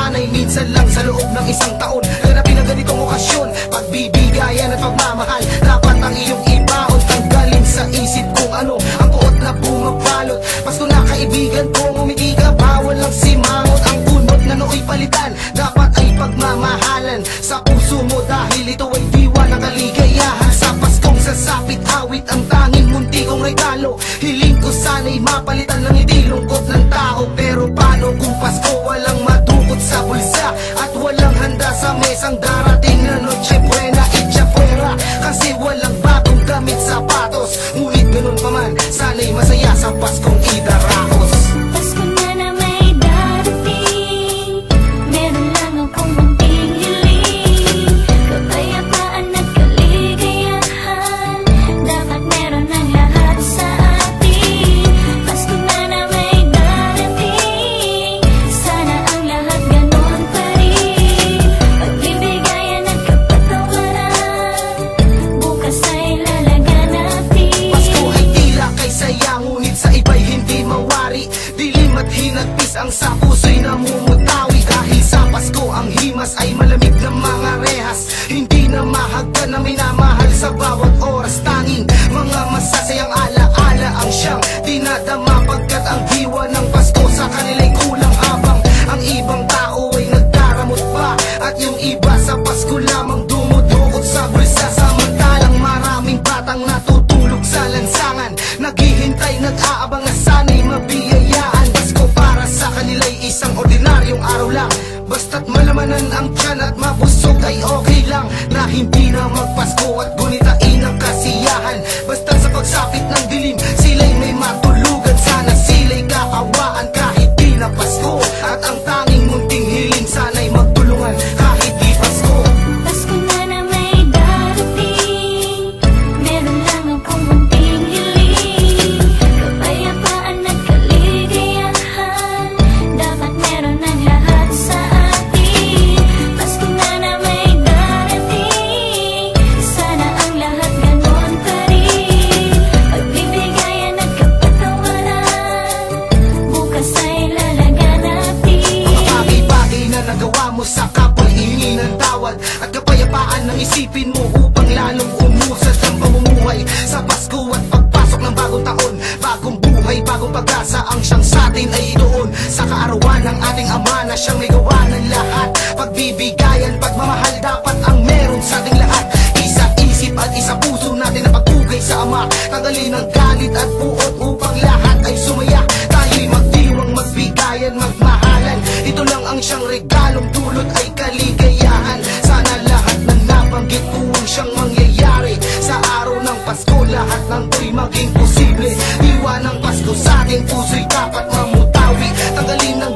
sana'y minsan lang sa loob ng isang taon. Ganapin ang ganitong okasyon, pagbibigayan at pagmamahal. Dapat ang iyong ibaon, tanggalin sa isip kung ano ang kuot na bumabalot. Pasko na kaibigan ko, umiti ka, bawal lang simangot. Ang bunot na nooy palitan, dapat ay pagmamahalan sa puso mo, dahil ito ay diwa ng kaligayahan. Sa Paskong sasapit awit ang tanging munti kong regalo. Hiling ko sana'y mapalitan ng hindi lungkot ng tao. Pero paano kung Pasko walang madukot sa bulsa at walang handa sa mesang darating na noche buena itcha fuera? Kasi walang bagong gamit sapatos. Ngunit ganun pa man, sana'y masaya sa Paskong idarakos. Pasko na na may darating, meron lang akong munting hiling. Kapayapaan at kaligayahan, dapat meron ang lahat sa atin. Pasko na na may darating, sana ang lahat ganon pa rin. Pagbibigayan at kapatawaran, bukas ay lalaganapin. Pasko ay tila kay saya, ngunit sa iba'y hindi mawari. Dilim at hinagpis ang sa puso'y namumutawi. Dahil sa Pasko ang himas ay malamig na mga rehas. Hindi na mahagdan na minamahal sa bawat oras. Tanging mga masasayang alaala ang siyang dinadama, pagkat ang diwa ng Pasko sa kanila'y kulang, habang ang ibang tao ay nagdaramot pa. At yung iba sa Pasko lamang dumudukot sa bulsa. Samantalang maraming batang natutulog sa lansangan, naghihintay, nag-aabang na sana'y mabiyayaan. Pasko para sa kanila'y isang ordinaryong araw lang. Basta't malamanan ang tiyan at mabusog ay okay lang. Na hindi na magpasko at gunitain ang kasiyahan. Basta sa pagsapit ng dilim, sila'y may matulugan. Sana sila'y kaawaan kahit di na Pasko. At ang tanging munting hiling, sana'y magtulungan kahit di Pasko. Pasko na na may darating, meron lang akong munting hiling. Kapayapaan at kaligayahan, dapat meron ang lahat sa atin. Pasko na na may darating, sana ang lahat ganon pa rin. Pagbibigayan at kapatawaran, bukas ay lalaganapin. Mga bagay-bagay na nagawa mo sa kapwa, hihingi ng tawad at kapayapaan ng isipin mo upang lalong umusad ang pamumuhay sa Pasko at pagpasok ng bagong taon. Bagong buhay, bagong pag-asa ang siyang sa atin ay doon sa kaarawan ng ating Ama na siyang may gawa ng lahat. Pagbibigayan, pagmamahal dapat ang meron sa ating lahat. Isa isip at isa puso natin na pagpugay sa Ama. Tanggalin ang galit at buot upang lahat ay sumaya. Tayo'y magdiwang, magbigayan, magmahalan. Ito lang ang siyang regalong dulot ay kaligayahan. Sana lahat ng nabanggit ko ang siyang mangyayari sa araw ng Pasko. Lahat ng to'y maging posible. Diwa ng Pasko sa ating puso'y dapat mamutawi. Tanggalin ang